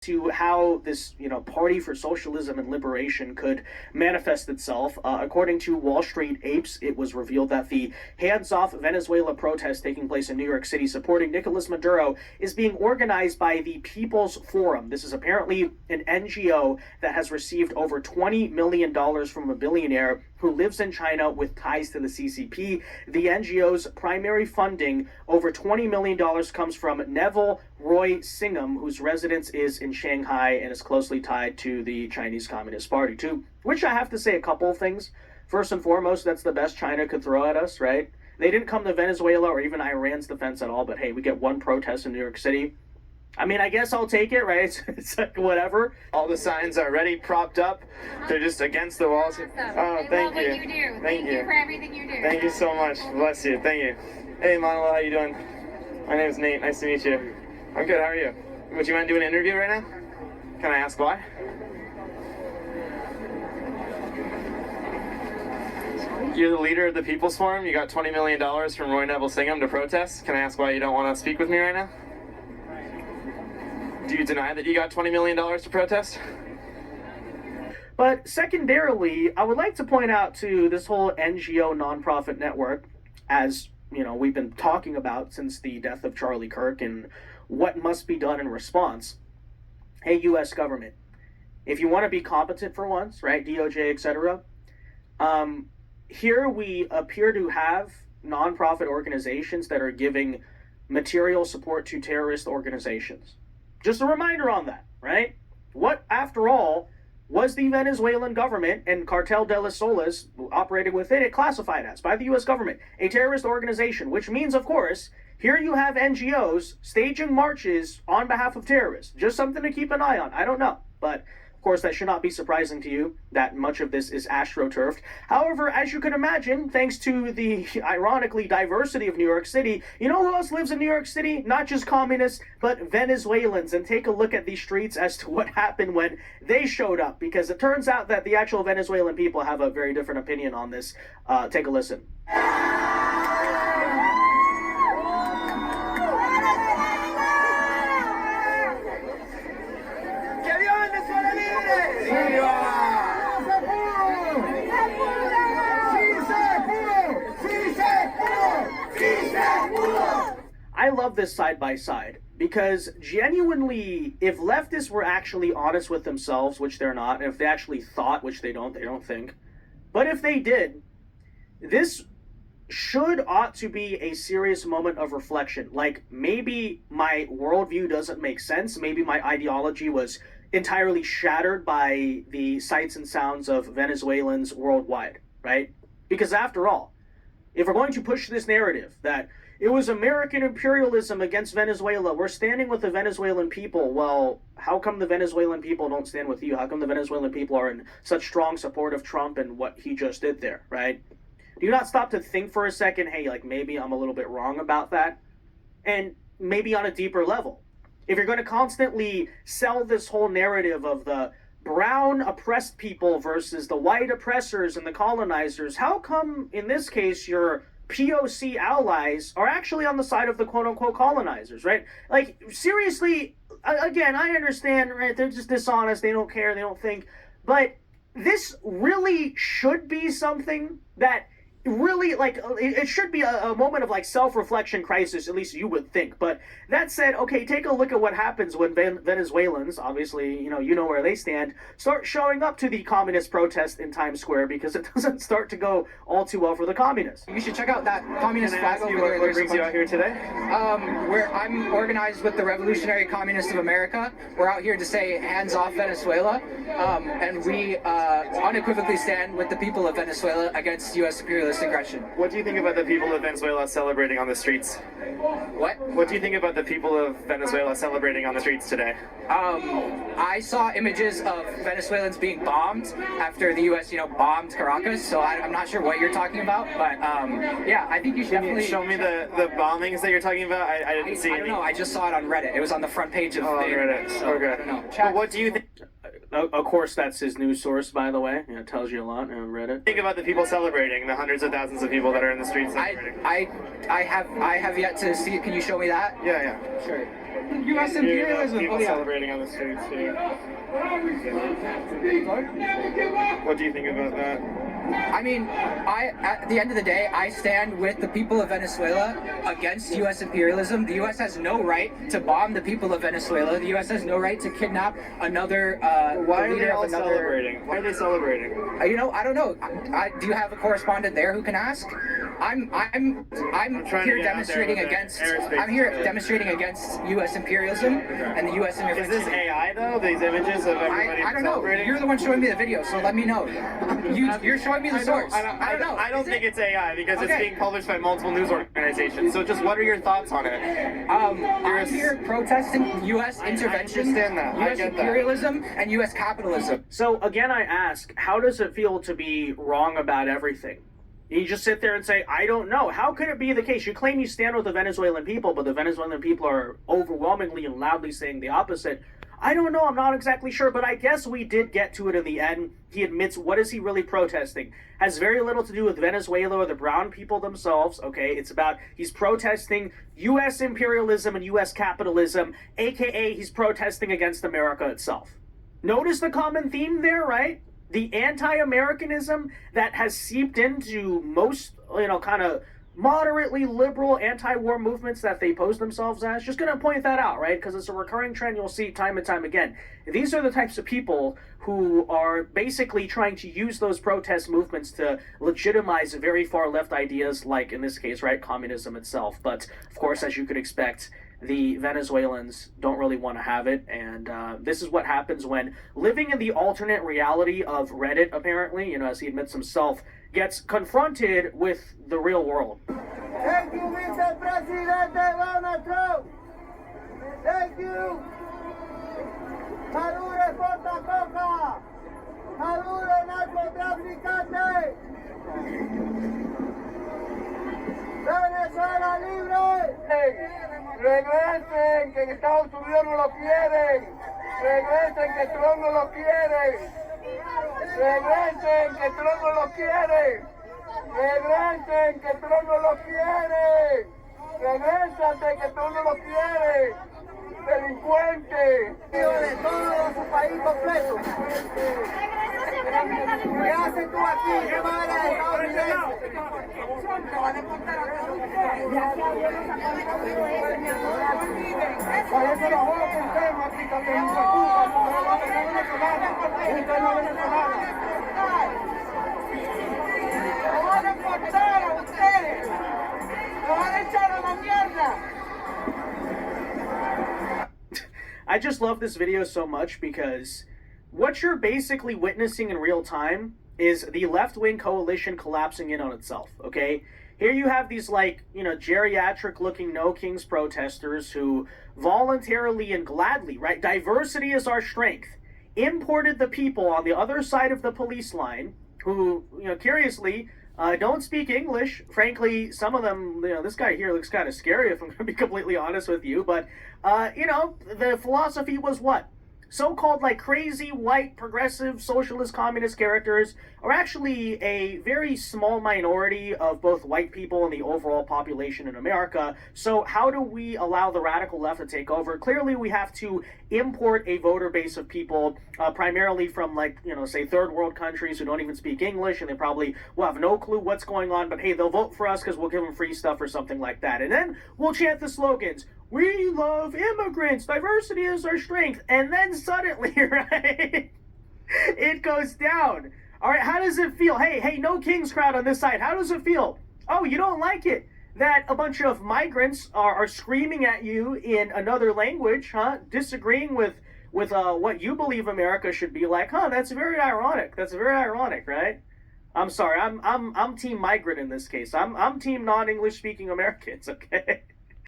to how this, party for socialism and liberation could manifest itself. According to Wall Street Apes, it was revealed that the hands-off Venezuela protest taking place in New York City supporting Nicolas Maduro is being organized by the People's Forum. This is apparently an NGO that has received over $20 million from a billionaire who lives in China with ties to the CCP. The NGO's primary funding, over $20 million, comes from Neville Roy Singham, whose residence is in Shanghai and is closely tied to the Chinese Communist Party, too. Which I have to say a couple of things. First and foremost, that's the best China could throw at us, right? They didn't come to Venezuela or even Iran's defense at all, but hey, we get one protest in New York City. I mean, I guess I'll take it, right? It's like whatever. All the signs are ready, propped up. They're just against the walls. Awesome. Oh, thank you. What you do. Thank you for everything you do. Thank you so much. Bless you. Thank you. Hey, Manolo, how you doing? My name's Nate. Nice to meet you. I'm good. How are you? Would you mind doing an interview right now? Can I ask why? You're the leader of the People's Forum. You got $20 million from Roy Neville Singham to protest. Can I ask why you don't want to speak with me right now? Do you deny that you got $20 million to protest? But secondarily, I would like to point out to this whole NGO nonprofit network, as we've been talking about since the death of Charlie Kirk and what must be done in response. Hey, U.S. government, if you want to be competent for once, right, DOJ, etc., here we appear to have nonprofit organizations that are giving material support to terrorist organizations. Just a reminder on that, right? What, after all, was the Venezuelan government and Cartel de las Solas operating within it classified as by the U.S. government? A terrorist organization, which means, of course, here you have NGOs staging marches on behalf of terrorists. Just something to keep an eye on. I don't know, but of course, that should not be surprising to you that much of this is astroturfed. However, as you can imagine, thanks to the, ironically, diversity of New York City, you know who else lives in New York City? Not just communists, but Venezuelans. And take a look at these streets as to what happened when they showed up, because it turns out that the actual Venezuelan people have a very different opinion on this. Take a listen. I love this side by side because genuinely, if leftists were actually honest with themselves, which they're not, and if they actually thought, which they don't think, but if they did, this ought to be a serious moment of reflection. Like, maybe my worldview doesn't make sense. Maybe my ideology was entirely shattered by the sights and sounds of Venezuelans worldwide, right? Because after all, if we're going to push this narrative that it was American imperialism against Venezuela, we're standing with the Venezuelan people, well, how come the Venezuelan people don't stand with you? How come the Venezuelan people are in such strong support of Trump and what he just did there, right? Do you not stop to think for a second, hey, like maybe I'm a little bit wrong about that? And maybe on a deeper level. If you're going to constantly sell this whole narrative of the brown oppressed people versus the white oppressors and the colonizers, how come in this case your POC allies are actually on the side of the quote-unquote colonizers, right? Like, seriously, again, I understand, right? They're just dishonest, they don't care, they don't think, but this really should be something that really, like, it should be a moment of, like, self-reflection crisis, at least you would think. But that said, okay, take a look at what happens when Venezuelans, obviously, you know where they stand, start showing up to the communist protest in Times Square, because it doesn't start to go all too well for the communists. You should check out that communist flag over there. What brings you out here today? I'm organized with the Revolutionary Communists of America. We're out here to say hands off Venezuela, and we unequivocally stand with the people of Venezuela against U.S. imperialism. Aggression. What do you think about the people of Venezuela celebrating on the streets? What? What do you think about the people of Venezuela celebrating on the streets today? I saw images of Venezuelans being bombed after the U.S., bombed Caracas, so I'm not sure what you're talking about, but yeah, I think you should definitely... Show me the bombings that you're talking about? I didn't see any. I don't know, I just saw it on Reddit. It was on the front page of the Reddit. So okay. I don't know. Well, what do you think? Of course, that's his news source, by the way. It tells you a lot. Reddit. Think about the people celebrating, the hundreds of thousands of people that are in the streets celebrating. I have yet to see it. Can you show me that? Yeah. Sure. U.S. imperialism. People Oh, yeah. celebrating on the streets here. What do you think about that? I mean, at the end of the day, I stand with the people of Venezuela against U.S. imperialism. The U.S. has no right to bomb the people of Venezuela. The U.S. has no right to kidnap another Why are they leader all of another. celebrating? Why are they celebrating? I don't know. Do you have a correspondent there who can ask? I'm trying here to get out there demonstrating with against. airspace. I'm here demonstrating against U.S. imperialism and the U.S. Is intervention. this AI though? These images of everybody I don't know. celebrating? You're the one showing me the video, so let me know. You're showing me the source. I don't know. I don't think it's AI because it's Okay. being published by multiple news organizations. So just what are your thoughts on it? I'm here protesting U.S. intervention, understand that. I U.S. get that. imperialism, and U.S. capitalism. So again, I ask, how does it feel to be wrong about everything? You just sit there and say, I don't know. How could it be the case? You claim you stand with the Venezuelan people, but the Venezuelan people are overwhelmingly and loudly saying the opposite. I don't know. I'm not exactly sure, but I guess we did get to it in the end. He admits, what is he really protesting? Has very little to do with Venezuela or the brown people themselves, okay? It's about, he's protesting U.S. imperialism and U.S. capitalism, aka he's protesting against America itself. Notice the common theme there, right? The anti-Americanism that has seeped into most, kind of moderately liberal anti-war movements that they pose themselves as. Just going to point that out, right? Because it's a recurring trend you'll see time and time again. These are the types of people who are basically trying to use those protest movements to legitimize very far left ideas, like in this case, right, communism itself. But of course, as you could expect, the Venezuelans don't really want to have it, and this is what happens when living in the alternate reality of Reddit, apparently, as he admits himself, gets confronted with the real world. Thank you, Mr. President Donald Trump. Thank you. Maduro porta coca. Maduro narcotraficante. Venezuela libre. Regresen, que en Estados Unidos no lo quieren. Regresen, que Trump no lo quiere. Regresen, que Trump no lo quiere. Regresen, que Trump no lo quiere. Regrésate, que Trump no lo quiere. Delincuente. De todo su país completo. ¿Qué haces tú aquí? ¿Qué vas a la estadounidense? Parece la joda que usted, Martica, que nos ocupa, no es venezolana. Usted no es venezolana. ¡Lo van a cortar a ustedes! ¡Lo van a echar a la mierda! I just love this video so much because what you're basically witnessing in real time is the left-wing coalition collapsing in on itself, okay? Here you have these, geriatric-looking no-kings protesters who voluntarily and gladly, right, diversity is our strength, imported the people on the other side of the police line who, curiously, don't speak English. Frankly, some of them, this guy here looks kind of scary, if I'm going to be completely honest with you. But, the philosophy was what? So-called, crazy, white, progressive, socialist, communist characters are actually a very small minority of both white people and the overall population in America. So how do we allow the radical left to take over? Clearly, we have to import a voter base of people, primarily from, say, third world countries who don't even speak English, and they probably will have no clue what's going on, but hey, they'll vote for us because we'll give them free stuff or something like that. And then we'll chant the slogans, we love immigrants, diversity is our strength, and then suddenly, right, it goes down. All right, how does it feel? Hey, no kings crowd on this side. How does it feel? Oh, you don't like it that a bunch of migrants are screaming at you in another language, huh? Disagreeing with what you believe America should be like, huh? That's very ironic. That's very ironic, right? I'm sorry. I'm team migrant in this case. I'm team non-English speaking Americans. Okay.